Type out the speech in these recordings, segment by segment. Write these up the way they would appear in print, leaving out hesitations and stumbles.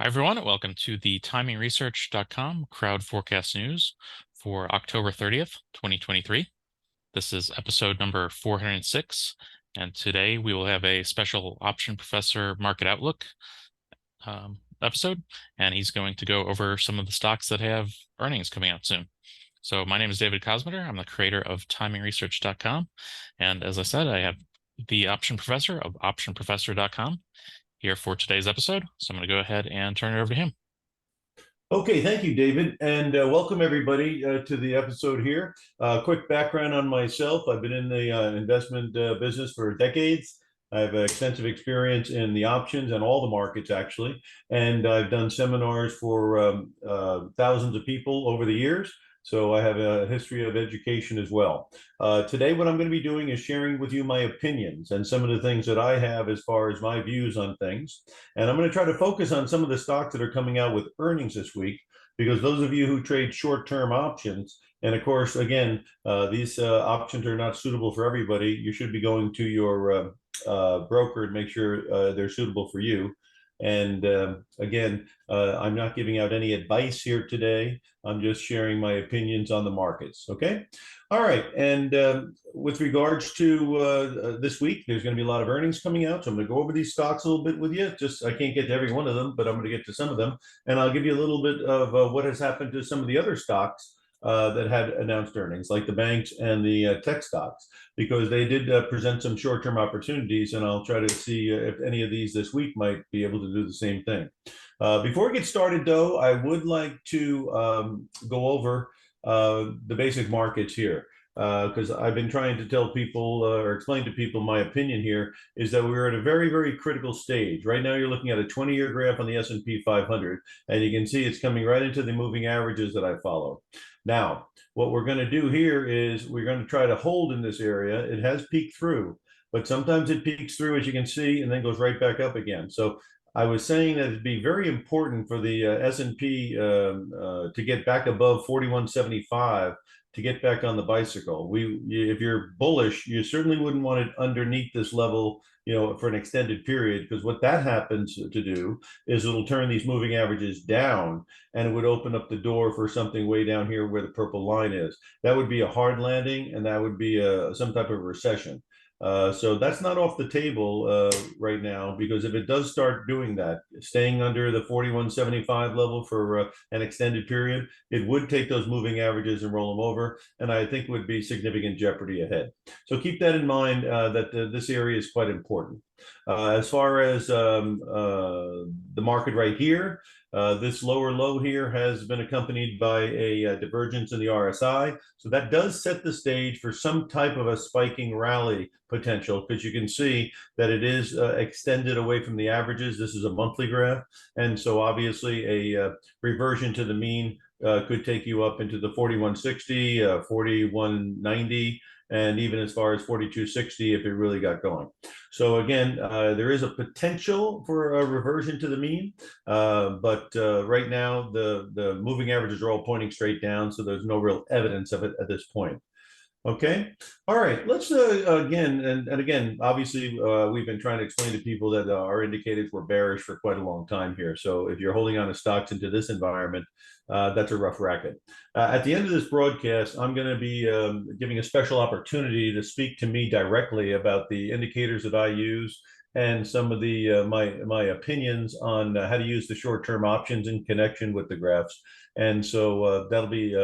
Hi, everyone, and welcome to the TimingResearch.com crowd forecast news for October 30th, 2023. This is episode number 406, and today we will have a special Option Professor Market Outlook episode, and he's going to go over some of the stocks that have earnings coming out soon. So my name is David Kosmeter. I'm the creator of TimingResearch.com, and as I said, I have the Option Professor of OptionProfessor.com here for today's episode. So I'm going to go ahead and turn it over to him. Okay, thank you, David, and welcome everybody to the episode here. Quick background on myself. I've been in the investment business for decades. I have extensive experience in the options and all the markets, actually, and I've done seminars for thousands of people over the years. So I have a history of education as well. Today, what I'm going to be doing is sharing with you my opinions and some of the things that I have as far as my views on things. And I'm going to try to focus on some of the stocks that are coming out with earnings this week, because those of you who trade short-term options, and of course, again, these options are not suitable for everybody. You should be going to your broker and make sure they're suitable for you. And again, I'm not giving out any advice here today. I'm just sharing my opinions on the markets. Okay. All right. And with regards to this week, there's going to be a lot of earnings coming out. So I'm going to go over these stocks a little bit with you. Just I can't get to every one of them, but I'm going to get to some of them. And I'll give you a little bit of what has happened to some of the other stocks that had announced earnings, like the banks and the tech stocks, because they did present some short-term opportunities, and I'll try to see if any of these this week might be able to do the same thing. Before we get started, though, I would like to go over the basic markets here, because I've been trying to tell people or explain to people my opinion here is that we're at a very, very critical stage. Right now, you're looking at a 20-year graph on the S&P 500, and you can see it's coming right into the moving averages that I follow. Now, what we're going to do here is we're going to try to hold in this area. It has peaked through, but sometimes it peaks through, as you can see, and then goes right back up again. So I was saying that it'd be very important for the S&P to get back above 4175 to get back on the bicycle. If you're bullish, you certainly wouldn't want it underneath this level, for an extended period, because what that happens to do is it'll turn these moving averages down, and it would open up the door for something way down here where the purple line is. That would be a hard landing, and that would be some type of recession. So that's not off the table right now, because if it does start doing that, staying under the 4175 level for an extended period, it would take those moving averages and roll them over, and I think would be significant jeopardy ahead. So keep that in mind, that this area is quite important. As far as the market right here, this lower low here has been accompanied by a divergence in the RSI. So that does set the stage for some type of a spiking rally potential, because you can see that it is extended away from the averages. This is a monthly graph. And so obviously a reversion to the mean could take you up into the 4160, 4190, and even as far as 4260 if it really got going. So again, there is a potential for a reversion to the mean, but right now the moving averages are all pointing straight down, so there's no real evidence of it at this point. Okay. All right. Let's again, and again, obviously, we've been trying to explain to people that our indicators were bearish for quite a long time here. So if you're holding on to stocks into this environment, that's a rough racket. At the end of this broadcast, I'm going to be giving a special opportunity to speak to me directly about the indicators that I use and some of the my opinions on how to use the short-term options in connection with the graphs. And so that'll be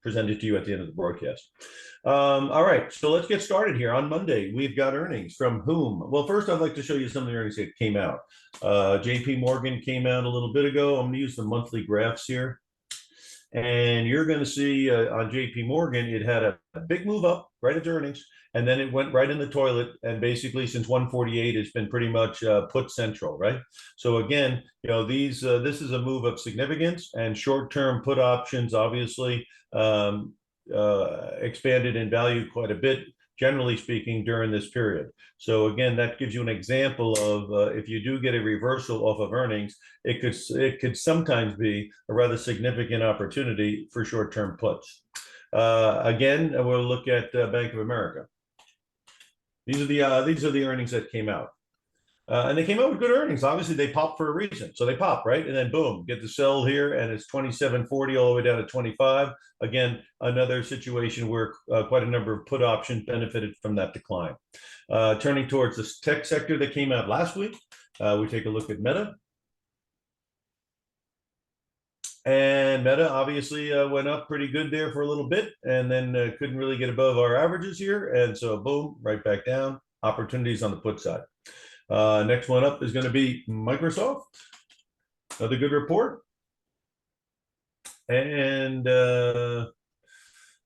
presented to you at the end of the broadcast. All right, so let's get started here. On Monday, we've got earnings from whom? Well, first, I'd like to show you some of the earnings that came out. JP Morgan came out a little bit ago. I'm going to use the monthly graphs here. And you're going to see on JP Morgan, it had a big move up right at earnings, and then it went right in the toilet. And basically, since 148, it's been pretty much put central, right? So again, this is a move of significance, and short-term put options obviously expanded in value quite a bit, generally speaking, during this period. So again, that gives you an example of if you do get a reversal off of earnings, it could sometimes be a rather significant opportunity for short-term puts. Again, we'll look at Bank of America. These are the earnings that came out. And they came out with good earnings. Obviously, they popped for a reason. So they pop, right? And then boom, get the sell here, and it's 27.40 all the way down to 25. Again, another situation where quite a number of put options benefited from that decline. Turning towards the tech sector that came out last week, we take a look at Meta. And Meta obviously went up pretty good there for a little bit, and then couldn't really get above our averages here. And so boom, right back down. Opportunities on the put side. Next one up is going to be Microsoft. Another good report. And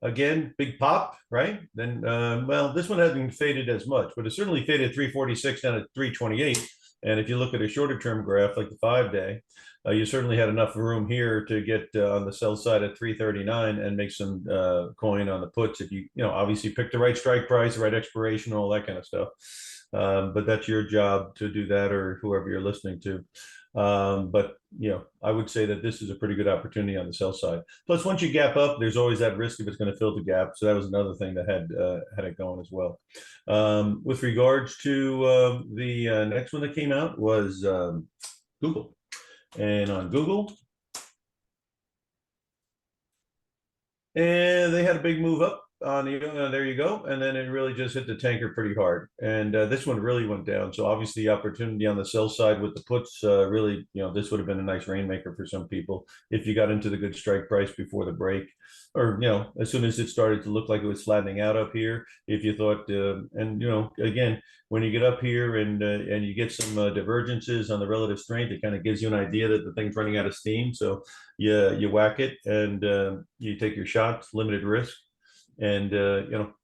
again, big pop, right? Then, well, this one hasn't faded as much, but it certainly faded 346 down to 328. And if you look at a shorter term graph, like the 5-day, you certainly had enough room here to get on the sell side at 339 and make some coin on the puts if you obviously pick the right strike price, the right expiration, all that kind of stuff. But that's your job to do that, or whoever you're listening to. But I would say that this is a pretty good opportunity on the sell side. Plus, once you gap up, there's always that risk if it's going to fill the gap. So that was another thing that had it going as well. With regards to the next one that came out was Google. And on Google, and they had a big move up on there you go, and then it really just hit the tanker pretty hard, and this one really went down. So obviously the opportunity on the sell side with the puts really, this would have been a nice rainmaker for some people if you got into the good strike price before the break, or as soon as it started to look like it was flattening out up here, if you thought and again, when you get up here and you get some divergences on the relative strength, it kind of gives you an idea that the thing's running out of steam. So you whack it, and you take your shots, limited risk, and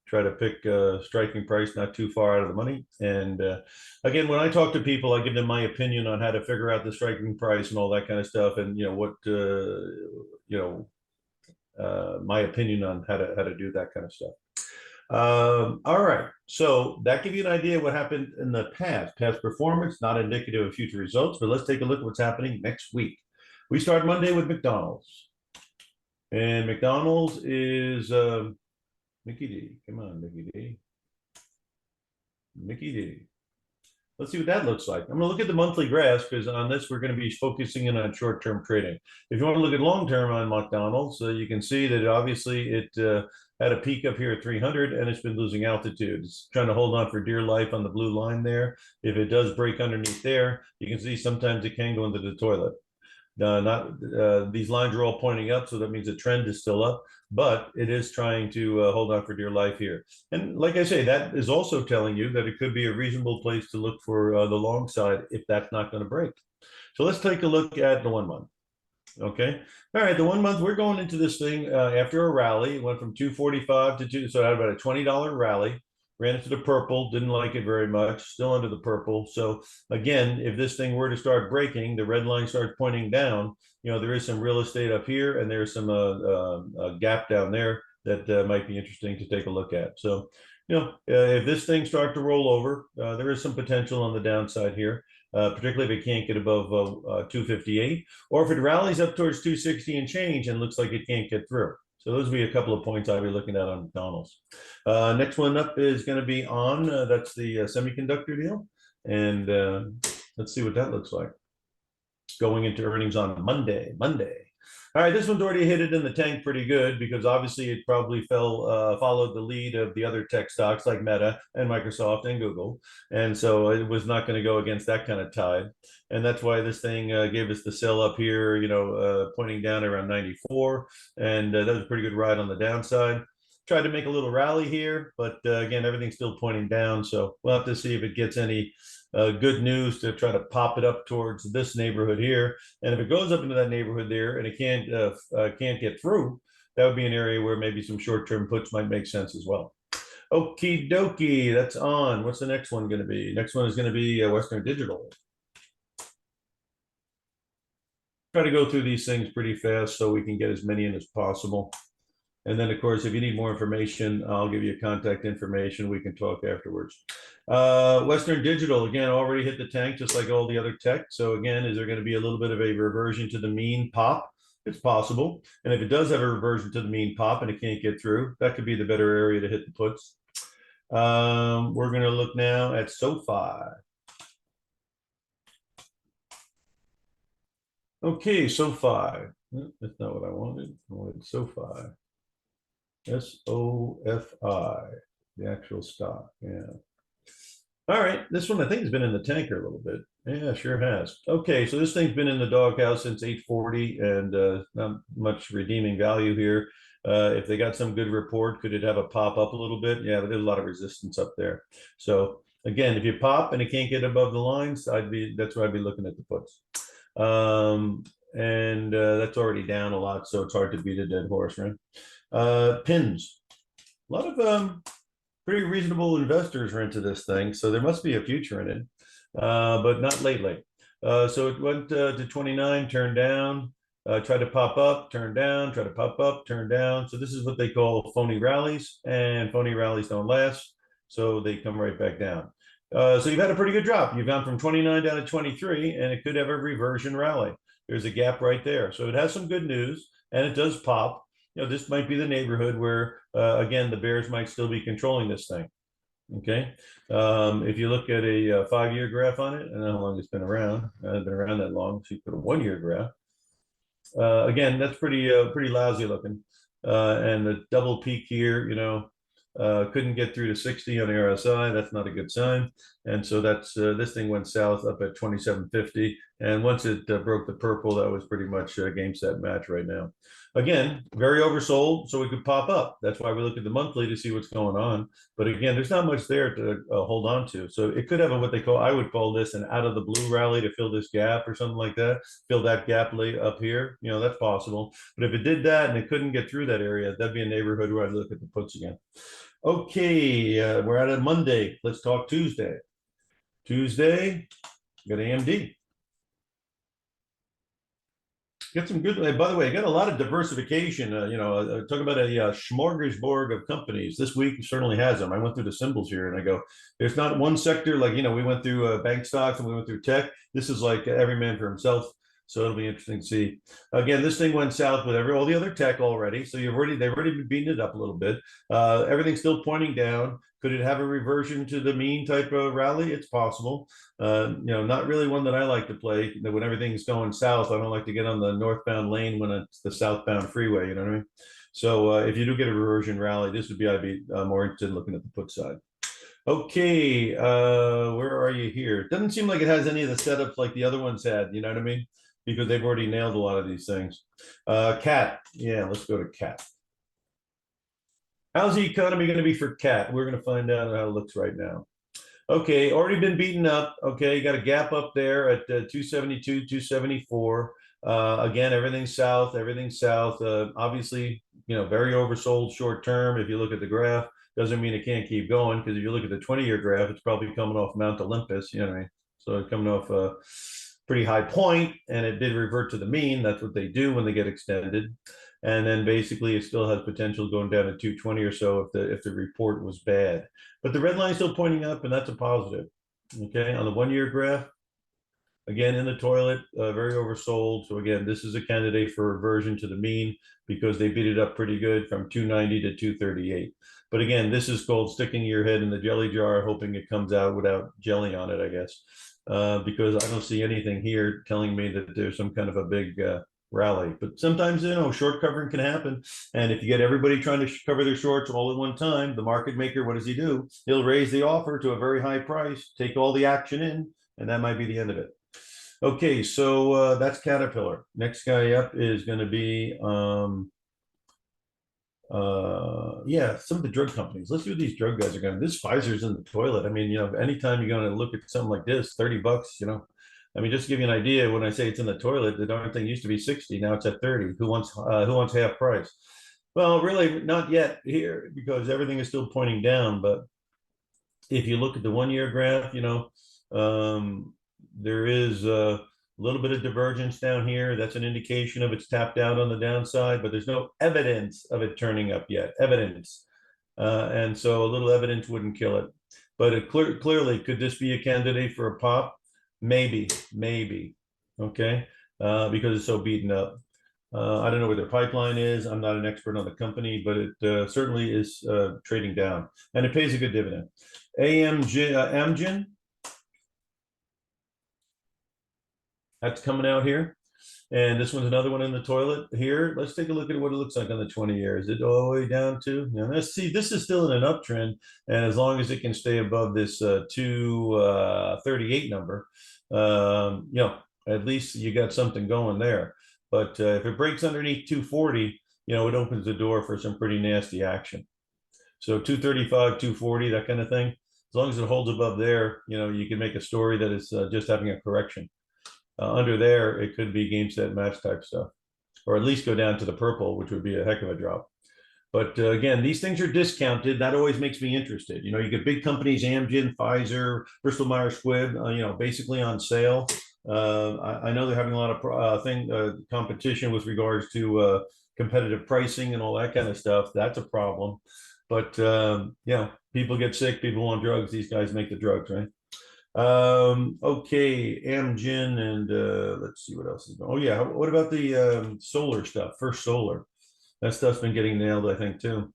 try to pick a striking price not too far out of the money. And again, when I talk to people, I give them my opinion on how to figure out the striking price and all that kind of stuff, and my opinion on how to do that kind of stuff. All right, so that gives you an idea of what happened in the past performance, not indicative of future results. But let's take a look at what's happening next week. We start Monday with McDonald's, and McDonald's is Mickey D. Come on, Mickey D. Mickey D. Let's see what that looks like. I'm going to look at the monthly graphs, because on this, we're going to be focusing in on short-term trading. If you want to look at long-term on McDonald's, you can see that obviously it had a peak up here at 300, and it's been losing altitude. It's trying to hold on for dear life on the blue line there. If it does break underneath there, you can see sometimes it can go into the toilet. These lines are all pointing up, so that means the trend is still up, but it is trying to hold on for dear life here. And like I say, that is also telling you that it could be a reasonable place to look for the long side if that's not going to break. So let's take a look at the 1 month. Okay. All right. The 1 month, we're going into this thing after a rally. It went from 245 to 2, so I had about a $20 rally. Ran into the purple, didn't like it very much, still under the purple. So again, if this thing were to start breaking, the red line starts pointing down, there is some real estate up here, and there's some gap down there that might be interesting to take a look at. So, if this thing starts to roll over, there is some potential on the downside here, particularly if it can't get above 258, or if it rallies up towards 260 and change and looks like it can't get through. So those would be a couple of points I'll be looking at on McDonald's. Next one up is going to be On. That's the semiconductor deal. And let's see what that looks like. Going into earnings on Monday. All right, this one's already hit it in the tank pretty good, because obviously it probably followed the lead of the other tech stocks like Meta and Microsoft and Google. And so it was not going to go against that kind of tide. And that's why this thing gave us the sell up here, pointing down around 94. And that was a pretty good ride on the downside. Tried to make a little rally here, but again, everything's still pointing down. So we'll have to see if it gets any good news to try to pop it up towards this neighborhood here. And if it goes up into that neighborhood there and it can't get through, that would be an area where maybe some short-term puts might make sense as well. Okie dokie, that's On. What's the next one going to be? Next one is going to be Western Digital. Try to go through these things pretty fast so we can get as many in as possible. And then, of course, if you need more information, I'll give you contact information. We can talk afterwards. Western Digital, again, already hit the tank, just like all the other tech. So again, is there going to be a little bit of a reversion to the mean pop? It's possible. And if it does have a reversion to the mean pop and it can't get through, that could be the better area to hit the puts. We're going to look now at SoFi. Okay, SoFi. That's not what I wanted. I wanted SoFi. SOFI, the actual stock. Yeah. All right, this one I think has been in the tanker a little bit. Yeah, sure has. Okay, so this thing's been in the doghouse since 840 and not much redeeming value here. If they got some good report, could it have a pop up a little bit? Yeah, but there's a lot of resistance up there. So again, if you pop and it can't get above the lines, that's where I'd be looking at the puts. And that's already down a lot, so it's hard to beat a dead horse, right? Pins. A lot of pretty reasonable investors are into this thing, so there must be a future in it, but not lately. So it went to 29, turned down, tried to pop up, turn down, try to pop up, turn down. So this is what they call phony rallies, and phony rallies don't last, so they come right back down. So you've had a pretty good drop. You've gone from 29 down to 23, and it could have a reversion rally. There's a gap right there. So it has some good news, and it does pop. This might be the neighborhood where, again, the bears might still be controlling this thing. Okay. If you look at a 5-year graph on it, I don't know how long it's been around. It's been around that long. So you put a 1-year graph. Again, that's pretty lousy looking. And the double peak here, couldn't get through to 60 on the RSI. That's not a good sign. And so that's this thing went south up at 2750. And once it broke the purple, that was pretty much a game set match right now. Again, very oversold, so it could pop up. That's why we look at the monthly to see what's going on. But again, there's not much there to hold on to. So it could have what I would call this an out of the blue rally to fill this gap or something like that. Fill that gap up here. That's possible. But if it did that and it couldn't get through that area, that'd be a neighborhood where I'd look at the puts again. Okay, we're at a Monday. Let's talk Tuesday. Tuesday, got AMD. Get some good. By the way, got a lot of diversification. Talk about a smorgasbord of companies. This week certainly has them. I went through the symbols here, and I go, there's not one sector like we went through bank stocks and we went through tech. This is like every man for himself. So it'll be interesting to see. Again, this thing went south with all the other tech already. So they've already been beating it up a little bit. Everything's still pointing down. Could it have a reversion to the mean type of rally? It's possible. Not really one that I like to play. When everything's going south, I don't like to get on the northbound lane when it's the southbound freeway. You know what I mean? So if you do get a reversion rally, I'd be more interested in looking at the put side. Okay, where are you here? It doesn't seem like it has any of the setups like the other ones had. You know what I mean? Because they've already nailed a lot of these things. Cat. Yeah, let's go to cat. How's the economy going to be for cat? We're going to find out how it looks right now. Okay, already been beaten up. Okay, got a gap up there at 272, 274. Again, everything's south, obviously, very oversold short term. If you look at the graph, doesn't mean it can't keep going, because if you look at the 20-year graph, it's probably coming off Mount Olympus, you know what I mean? So it's coming off a pretty high point, and it did revert to the mean. That's what they do when they get extended. And then basically it still has potential going down to 220 or so if the report was bad. But the red line is still pointing up, and that's a positive. Okay, on the 1-year graph, again in the toilet, very oversold. So again, this is a candidate for reversion to the mean because they beat it up pretty good from 290 to 238. But again, this is called sticking your head in the jelly jar, hoping it comes out without jelly on it, I guess, because I don't see anything here telling me that there's some kind of a big rally. But sometimes, short covering can happen. And if you get everybody trying to cover their shorts all at one time, the market maker, what does he do? He'll raise the offer to a very high price, take all the action in, and that might be the end of it. Okay, so that's Caterpillar. Next guy up is going to be, some of the drug companies. Let's see what these drug guys are going. This Pfizer's in the toilet. I mean, anytime you're going to look at something like this, $30, I mean, just to give you an idea, when I say it's in the toilet, the darn thing used to be 60. Now it's at 30. Who wants half price? Well, really not yet here, because everything is still pointing down. But if you look at the 1-year graph, there is a little bit of divergence down here. That's an indication of it's tapped out on the downside, but there's no evidence of it turning up yet. And so a little evidence wouldn't kill it. But it clearly, could this be a candidate for a pop? Maybe. Okay, because it's so beaten up. I don't know what their pipeline is. I'm not an expert on the company, but it certainly is trading down, and it pays a good dividend. Amgen, that's coming out here. And this one's another one in the toilet here. Let's take a look at what it looks like on the 20 years. Is it all the way down to? Now let's see. This is still in an uptrend, and as long as it can stay above this 238 number, at least you got something going there. But if it breaks underneath 240, it opens the door for some pretty nasty action. So 235, 240, that kind of thing. As long as it holds above there, you can make a story that it's just having a correction. Under there, it could be game, set, match type stuff, or at least go down to the purple, which would be a heck of a drop. But again, these things are discounted. That always makes me interested. You get big companies, Amgen, Pfizer, Bristol Myers Squibb, basically on sale. I know they're having a lot of competition with regards to competitive pricing and all that kind of stuff. That's a problem. But people get sick, people want drugs. These guys make the drugs, right? Okay, Amgen, and let's see what else is going. Oh yeah, what about the solar stuff? First Solar, that stuff's been getting nailed, I think, too.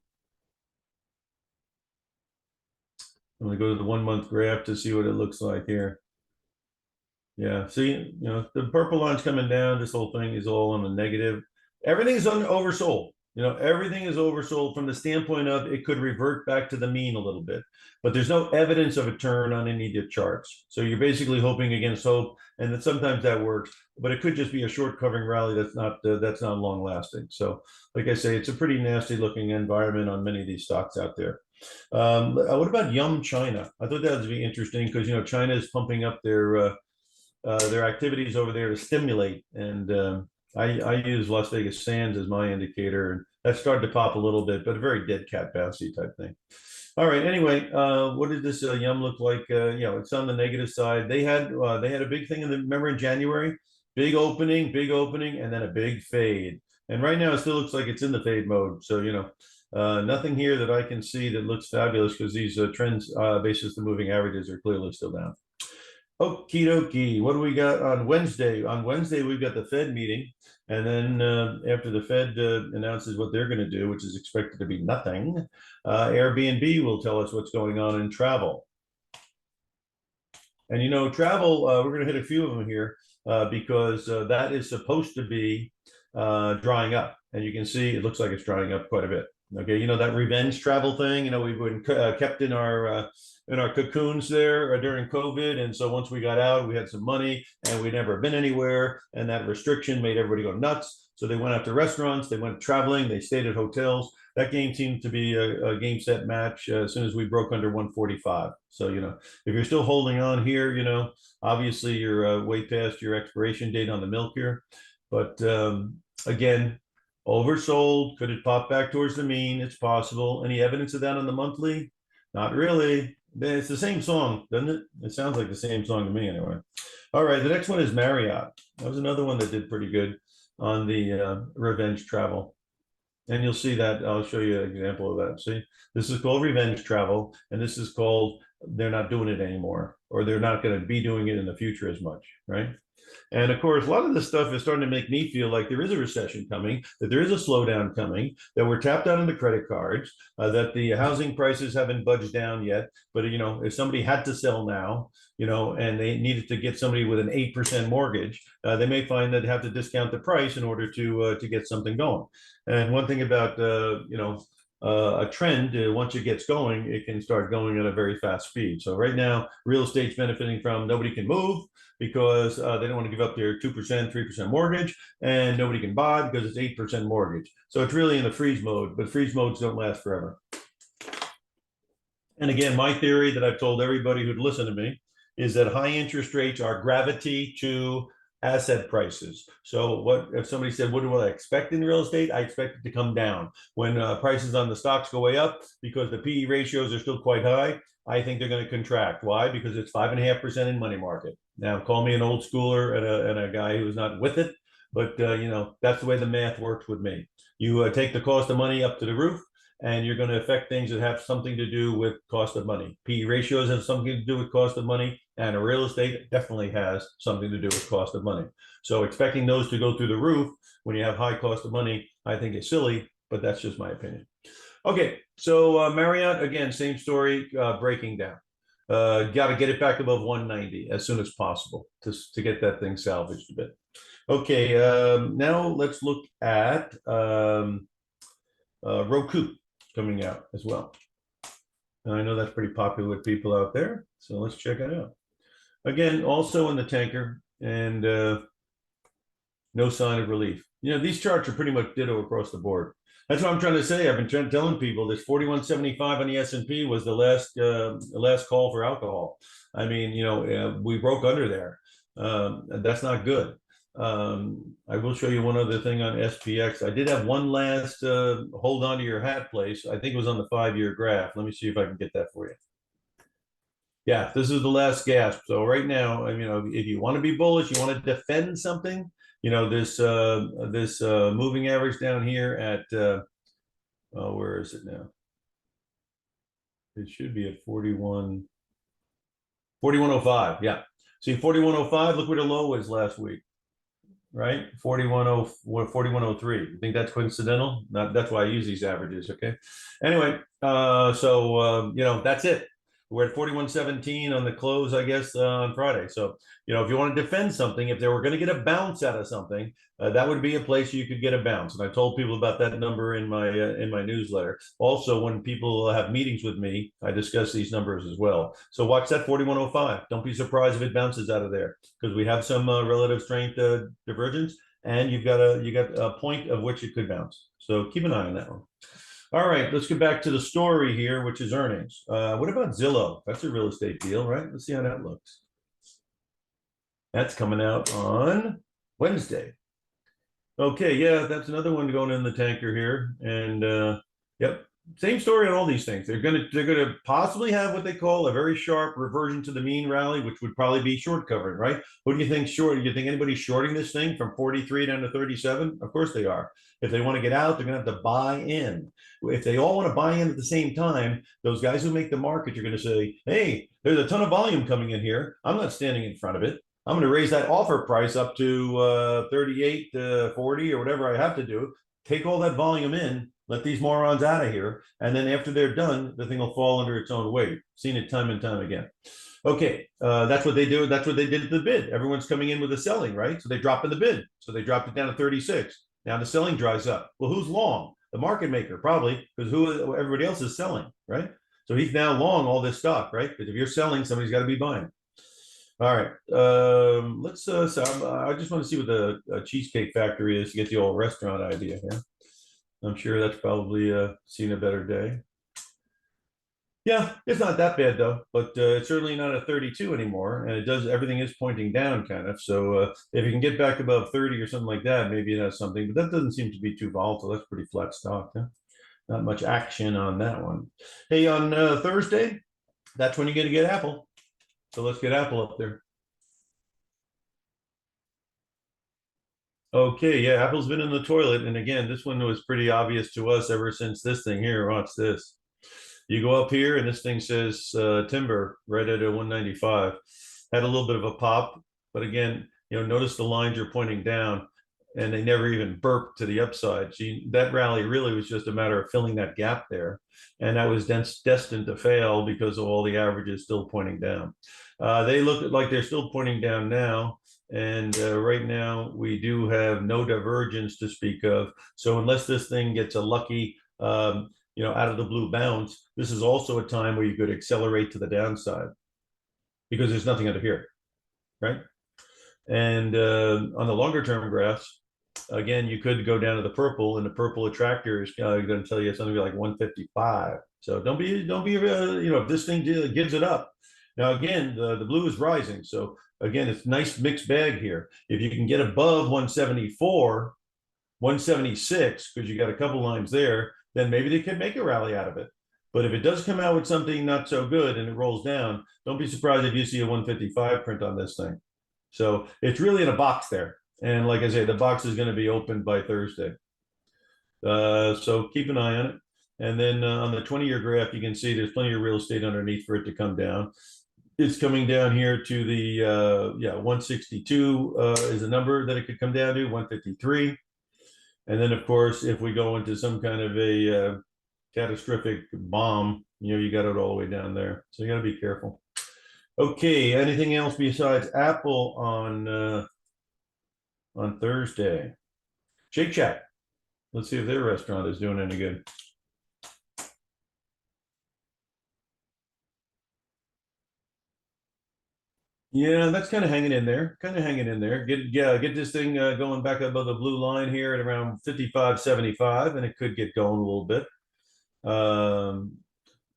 I'm gonna go to the 1 month graph to see what it looks like here. Yeah, see, the purple line's coming down. This whole thing is all on a negative. Everything is oversold. Everything is oversold from the standpoint of it could revert back to the mean a little bit, but there's no evidence of a turn on any of the charts. So you're basically hoping against hope, and then sometimes that works, but it could just be a short covering rally that's not long lasting. So, like I say, it's a pretty nasty looking environment on many of these stocks out there. What about Yum China? I thought that would be interesting because China is pumping up their activities over there to stimulate. And I use Las Vegas Sands as my indicator, and that started to pop a little bit, but a very dead cat bouncy type thing. All right. Anyway, what did this Yum look like? It's on the negative side. They had a big thing remember in January, big opening, and then a big fade. And right now it still looks like it's in the fade mode. So nothing here that I can see that looks fabulous because these trends basis the moving averages are clearly still down. Okie dokie. What do we got on Wednesday? On Wednesday, we've got the Fed meeting. And then after the Fed announces what they're going to do, which is expected to be nothing, Airbnb will tell us what's going on in travel. And travel, we're going to hit a few of them here because that is supposed to be drying up. And you can see it looks like it's drying up quite a bit. Okay, that revenge travel thing, we've been kept in our cocoons there during COVID. And so once we got out, we had some money and we'd never been anywhere. And that restriction made everybody go nuts. So they went out to restaurants, they went traveling, they stayed at hotels. That game seemed to be a game set match as soon as we broke under 145. So, if you're still holding on here, obviously you're way past your expiration date on the milk here. But again, oversold. Could it pop back towards the mean? It's possible. Any evidence of that on the monthly? Not really. It's the same song, doesn't it? It sounds like the same song to me anyway. All right, the next one is Marriott. That was another one that did pretty good on the revenge travel. And you'll see that. I'll show you an example of that. See, this is called revenge travel, and this is called they're not doing it anymore, or they're not going to be doing it in the future as much, right? And of course, a lot of this stuff is starting to make me feel like there is a recession coming, that there is a slowdown coming, that we're tapped out on the credit cards, that the housing prices haven't budged down yet. But, if somebody had to sell now, and they needed to get somebody with an 8% mortgage, they may find that they have to discount the price in order to get something going. And one thing about, a trend, once it gets going, it can start going at a very fast speed. So right now, real estate's benefiting from nobody can move because they don't want to give up their 2%, 3% mortgage, and nobody can buy because it's 8% mortgage. So it's really in a freeze mode, but freeze modes don't last forever. And again, my theory that I've told everybody who'd listen to me is that high interest rates are gravity to asset prices. So what if somebody said, what do I expect in real estate? I expect it to come down. When prices on the stocks go way up because the PE ratios are still quite high, I think they're going to contract. Why? Because it's 5.5% in money market. Now, call me an old schooler and a guy who's not with it, but that's the way the math works with me. You take the cost of money up to the roof, and you're going to affect things that have something to do with cost of money. PE ratios have something to do with cost of money, and real estate definitely has something to do with cost of money. So expecting those to go through the roof when you have high cost of money, I think is silly, but that's just my opinion. Okay, so Marriott, again, same story, breaking down. Got to get it back above 190 as soon as possible to get that thing salvaged a bit. Okay, now let's look at Roku coming out as well. And I know that's pretty popular with people out there, so let's check it out. Again, also in the tanker, and no sign of relief. These charts are pretty much ditto across the board. That's what I'm trying to say. I've been telling people this 41.75 on the S&P was the last call for alcohol. I mean, we broke under there. That's not good. I will show you one other thing on SPX. I did have one last hold on to your hat place. I think it was on the 5-year graph. Let me see if I can get that for you. Yeah, this is the last gasp. So right now, if you want to be bullish, you want to defend something, this moving average down here at where is it now? It should be at 4105. Yeah. See 4105, look where the low was last week, right? 4103. You think that's coincidental? That's why I use these averages, okay? Anyway, that's it. We're at 41.17 on the close, I guess, on Friday. So, if you want to defend something, if they were going to get a bounce out of something, that would be a place you could get a bounce. And I told people about that number in my newsletter. Also, when people have meetings with me, I discuss these numbers as well. So watch that 4105. Don't be surprised if it bounces out of there, because we have some relative strength divergence, and you got a point of which it could bounce. So keep an eye on that one. All right, let's get back to the story here, which is earnings. What about Zillow? That's a real estate deal, right? Let's see how that looks. That's coming out on Wednesday. Okay, yeah, that's another one going in the tanker here. And yep, same story on all these things. They're gonna possibly have what they call a very sharp reversion to the mean rally, which would probably be short covering, right? Who do you think short? Do you think anybody's shorting this thing from 43 down to 37? Of course they are. If they want to get out, they're gonna have to buy in. If they all want to buy in at the same time, those guys who make the market are going to say, hey, there's a ton of volume coming in here. I'm not standing in front of it. I'm going to raise that offer price up to 38 to 40 or whatever I have to do. Take all that volume in, let these morons out of here. And then after they're done, the thing will fall under its own weight. Seen it time and time again. Okay, that's what they do. That's what they did to the bid. Everyone's coming in with a selling, right? So they drop in the bid. So they dropped it down to 36. Now the selling dries up. Well, who's long? The market maker, probably, because everybody else is selling, right? So he's now long all this stock, right? Because if you're selling, somebody's got to be buying. All right, let's. So I just want to see what the Cheesecake Factory is to get the old restaurant idea here. I'm sure that's probably seen a better day. Yeah, it's not that bad though, but it's certainly not a 32 anymore, and everything is pointing down kind of. So if you can get back above 30 or something like that, maybe it has something, but that doesn't seem to be too volatile. That's pretty flat stock. Huh? Not much action on that one. Hey, on Thursday, that's when you're going to get Apple. So let's get Apple up there. Okay, yeah, Apple's been in the toilet. And again, this one was pretty obvious to us ever since this thing here. Watch this. You go up here and this thing says timber right at a 195. Had a little bit of a pop, but again, notice the lines are pointing down and they never even burped to the upside. That rally really was just a matter of filling that gap there. And that was destined to fail because of all the averages still pointing down. They look like they're still pointing down now. And right now we do have no divergence to speak of. So unless this thing gets a lucky, out of the blue bounce, this is also a time where you could accelerate to the downside because there's nothing under here, right? And on the longer term graphs, again, you could go down to the purple, and the purple attractor is going to tell you something like 155. So don't be, if this thing gives it up. Now, again, the blue is rising. So again, it's nice mixed bag here. If you can get above 174, 176, because you got a couple lines there, then maybe they could make a rally out of it. But if it does come out with something not so good and it rolls down, don't be surprised if you see a 155 print on this thing. So it's really in a box there. And like I say, the box is going to be opened by Thursday. So keep an eye on it. And then on the 20-year graph, you can see there's plenty of real estate underneath for it to come down. It's coming down here to the 162 is a number that it could come down to, 153. And then, of course, if we go into some kind of a catastrophic bomb, you got it all the way down there. So you got to be careful. Okay, anything else besides Apple on on Thursday. Shake Shack. Let's see if their restaurant is doing any good. Yeah, that's kind of hanging in there. Kind of hanging in there. Get this thing going back above the blue line here at around 55.75, and it could get going a little bit. On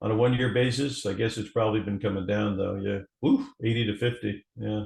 a 1 year basis, I guess it's probably been coming down though. Yeah, woo, 80 to 50. Yeah.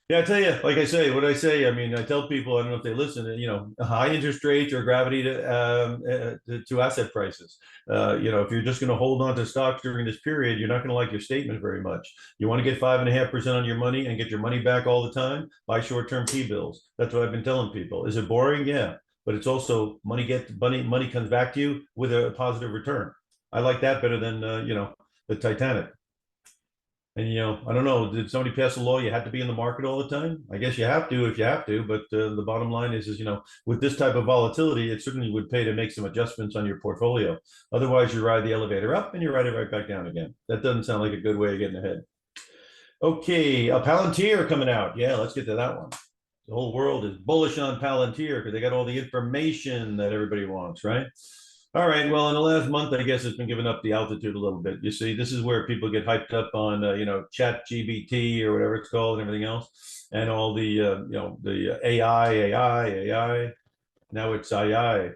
Yeah, I tell you, like I say, what I say, I mean, I tell people, I don't know if they listen, high interest rates or gravity to asset prices. If you're just going to hold on to stocks during this period, you're not going to like your statement very much. You want to get 5.5% on your money and get your money back all the time, buy short-term T-bills. That's what I've been telling people. Is it boring? Yeah, but it's also money comes back to you with a positive return. I like that better than the Titanic. And I don't know, did somebody pass a law you had to be in the market all the time? I guess you have to if you have to, but the bottom line is with this type of volatility, it certainly would pay to make some adjustments on your portfolio. Otherwise, you ride the elevator up and you ride it right back down again. That doesn't sound like a good way of getting ahead. Okay, a Palantir coming out. Yeah, let's get to that one. The whole world is bullish on Palantir because they got all the information that everybody wants, right? All right. Well, in the last month, I guess it's been giving up the altitude a little bit. You see, this is where people get hyped up on, Chat GBT or whatever it's called and everything else, and all the, the AI. Now it's AI.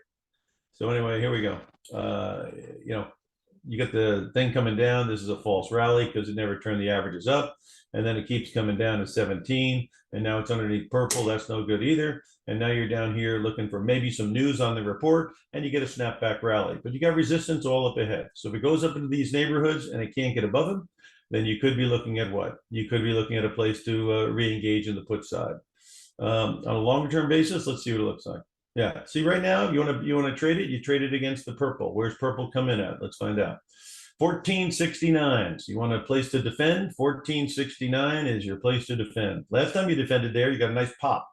So anyway, here we go. You get the thing coming down. This is a false rally because it never turned the averages up. And then it keeps coming down to 17. And now it's underneath purple. That's no good either. And now you're down here looking for maybe some news on the report and you get a snapback rally. But you got resistance all up ahead. So if it goes up into these neighborhoods and it can't get above them, then you could be looking at what? You could be looking at a place to re-engage in the put side. On a longer term basis, let's see what it looks like. Yeah. See, right now, you want to trade it, you trade it against the purple. Where's purple come in at? Let's find out. 1469. So you want a place to defend? 1469 is your place to defend. Last time you defended there, you got a nice pop.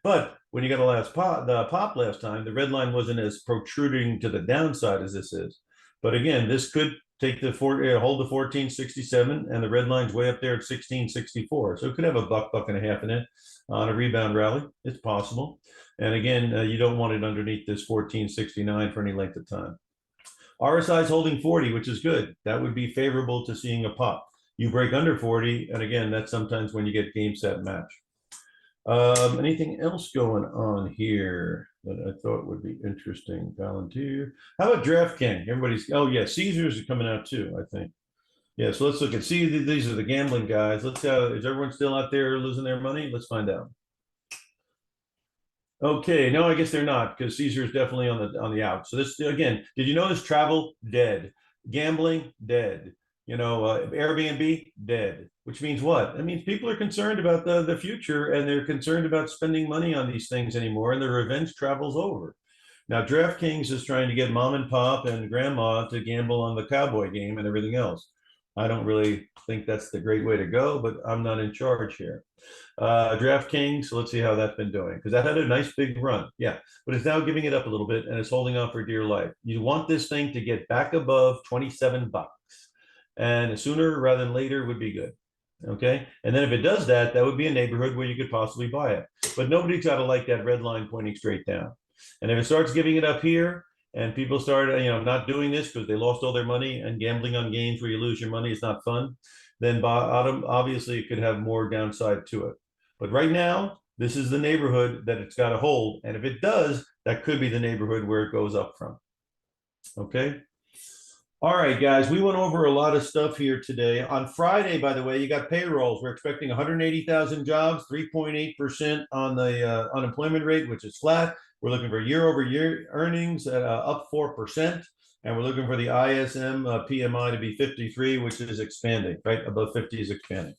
But when you got the pop last time, the red line wasn't as protruding to the downside as this is. But again, this could take hold the 1467, and the red line's way up there at 1664. So it could have a buck and a half in it on a rebound rally. It's possible. And again, you don't want it underneath this 1469 for any length of time. RSI is holding 40, which is good. That would be favorable to seeing a pop. You break under 40, and again, that's sometimes when you get game, set, match. Anything else going on here that I thought would be interesting? Palantir. How about DraftKings? Oh yeah, Caesars are coming out too, I think. Yeah, so let's look and see. These are the gambling guys. Let's is everyone still out there losing their money? Let's find out. Okay, no, I guess they're not because Caesar is definitely on the out. So this again, did you notice travel dead, gambling dead, Airbnb dead, which means what? That means people are concerned about the future and they're concerned about spending money on these things anymore, and the revenge travel's over. Now DraftKings is trying to get mom and pop and grandma to gamble on the cowboy game and everything else. I don't really think that's the great way to go, but I'm not in charge here. DraftKings, let's see how that's been doing because that had a nice big run. Yeah, but it's now giving it up a little bit and it's holding on for dear life. You want this thing to get back above 27 bucks, and sooner rather than later would be good. Okay, and then if it does that, that would be a neighborhood where you could possibly buy it. But nobody's got to like that red line pointing straight down. And if it starts giving it up here, and people start, not doing this because they lost all their money, and gambling on games where you lose your money is not fun, then bottom, obviously it could have more downside to it. But right now, this is the neighborhood that it's got to hold. And if it does, that could be the neighborhood where it goes up from. Okay. All right, guys, we went over a lot of stuff here today. On Friday, by the way, you got payrolls. We're expecting 180,000 jobs, 3.8% on the unemployment rate, which is flat. We're looking for year-over-year earnings at up 4%. And we're looking for the ISM PMI to be 53, which is expanding, right? Above 50 is expanding.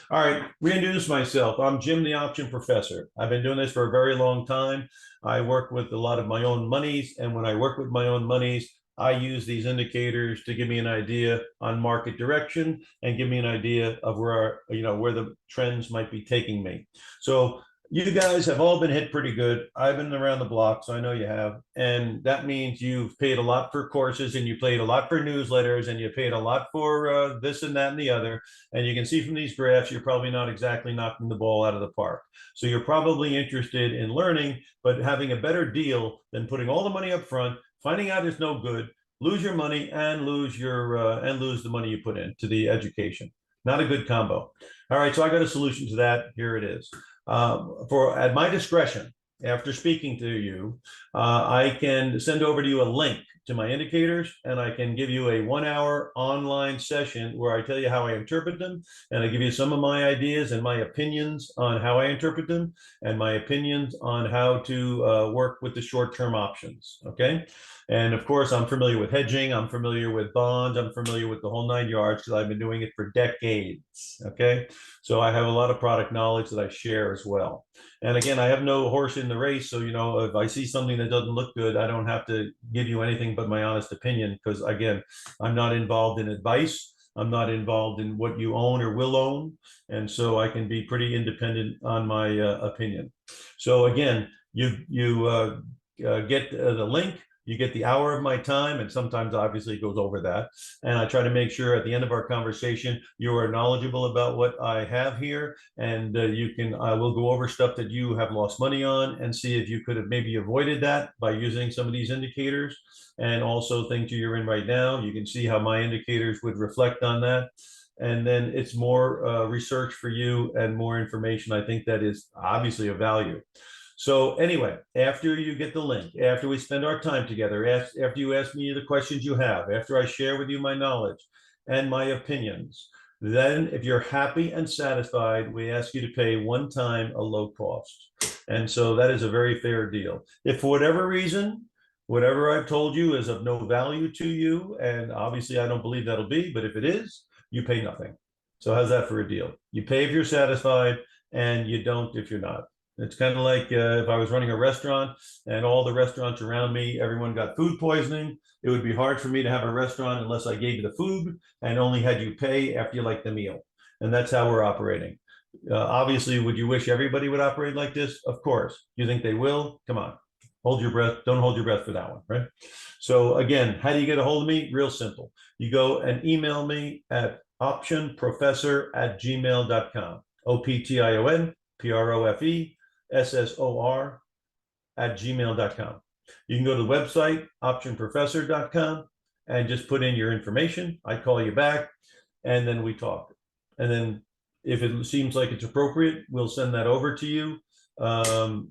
All right, reintroduce myself. I'm Jim, the option professor. I've been doing this for a very long time. I work with a lot of my own monies. And when I work with my own monies, I use these indicators to give me an idea on market direction and give me an idea of where the trends might be taking me. So You guys have all been hit pretty good. I've been around the block, so I know you have. And that means you've paid a lot for courses and you paid a lot for newsletters and you paid a lot for this and that and the other. And you can see from these graphs, you're probably not exactly knocking the ball out of the park. So you're probably interested in learning, but having a better deal than putting all the money up front, finding out it's no good, lose your money and lose the money you put into the education. Not a good combo. All right, so I got a solution to that. Here it is. For at my discretion, after speaking to you, I can send over to you a link to my indicators, and I can give you a 1 hour online session where I tell you how I interpret them, and I give you some of my ideas and my opinions on how I interpret them, and my opinions on how to work with the short-term options. Okay. And of course, I'm familiar with hedging. I'm familiar with bonds. I'm familiar with the whole 9 yards because I've been doing it for decades. Okay. So I have a lot of product knowledge that I share as well. And again, I have no horse in the race. So, if I see something that doesn't look good, I don't have to give you anything but my honest opinion because, again, I'm not involved in advice. I'm not involved in what you own or will own. And so I can be pretty independent on my opinion. So again, you get the link. You get the hour of my time, and sometimes obviously it goes over that. And I try to make sure at the end of our conversation, you are knowledgeable about what I have here. And I will go over stuff that you have lost money on and see if you could have maybe avoided that by using some of these indicators. And also things you're in right now, you can see how my indicators would reflect on that. And then it's more research for you and more information. I think that is obviously of value. So anyway, after you get the link, after we spend our time together, after you ask me the questions you have, after I share with you my knowledge and my opinions, then if you're happy and satisfied, we ask you to pay one time a low cost. And so that is a very fair deal. If for whatever reason, whatever I've told you is of no value to you, and obviously I don't believe that'll be, but if it is, you pay nothing. So how's that for a deal? You pay if you're satisfied and you don't if you're not. It's kind of like if I was running a restaurant and all the restaurants around me, everyone got food poisoning. It would be hard for me to have a restaurant unless I gave you the food and only had you pay after you like the meal. And that's how we're operating. Obviously, would you wish everybody would operate like this? Of course. You think they will? Come on. Hold your breath. Don't hold your breath for that one, right? So again, how do you get a hold of me? Real simple. You go and email me at optionprofessor@gmail.com. OPTIONPROFESSOR@gmail.com. You can go to the website, optionprofessor.com, and just put in your information. I call you back, and then we talk. And then if it seems like it's appropriate, we'll send that over to you, the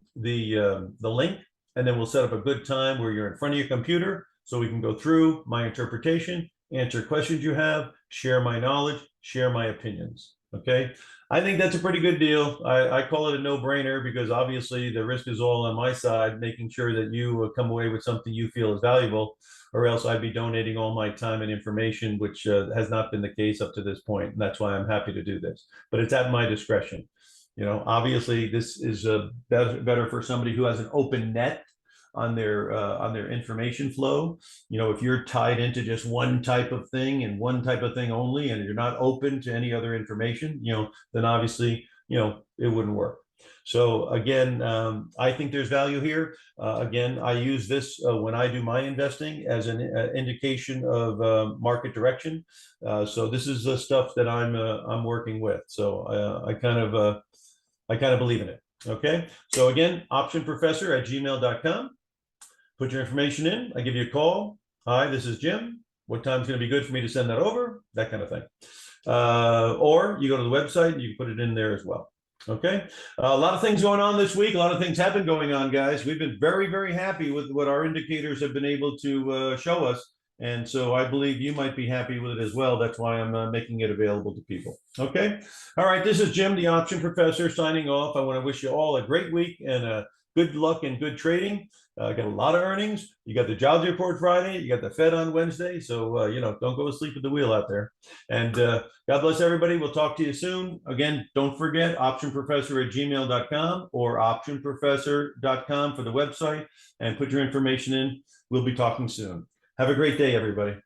link, and then we'll set up a good time where you're in front of your computer so we can go through my interpretation, answer questions you have, share my knowledge, share my opinions. Okay. I think that's a pretty good deal. I call it a no-brainer because obviously the risk is all on my side, making sure that you come away with something you feel is valuable, or else I'd be donating all my time and information, which has not been the case up to this point. And that's why I'm happy to do this. But it's at my discretion. Obviously this is better for somebody who has an open net on their information flow. If you're tied into just one type of thing and one type of thing only, and you're not open to any other information, then obviously, it wouldn't work. So again, I think there's value here. Again, I use this when I do my investing as an indication of market direction. So this is the stuff that I'm working with. So I kind of believe in it. Okay. So again, optionprofessor@gmail.com. Put your information in. I give you a call. Hi, this is Jim. What time's going to be good for me to send that over? That kind of thing. Or you go to the website and you can put it in there as well. Okay. A lot of things going on this week. A lot of things have been going on, guys. We've been very, very happy with what our indicators have been able to show us. And so I believe you might be happy with it as well. That's why I'm making it available to people. Okay. All right. This is Jim, the Option Professor, signing off. I want to wish you all a great week and good luck and good trading. Got a lot of earnings. You got the jobs report Friday. You got the Fed on Wednesday. So, don't go asleep at the wheel out there. And God bless everybody. We'll talk to you soon. Again, don't forget optionprofessor@gmail.com or optionprofessor.com for the website, and put your information in. We'll be talking soon. Have a great day, everybody.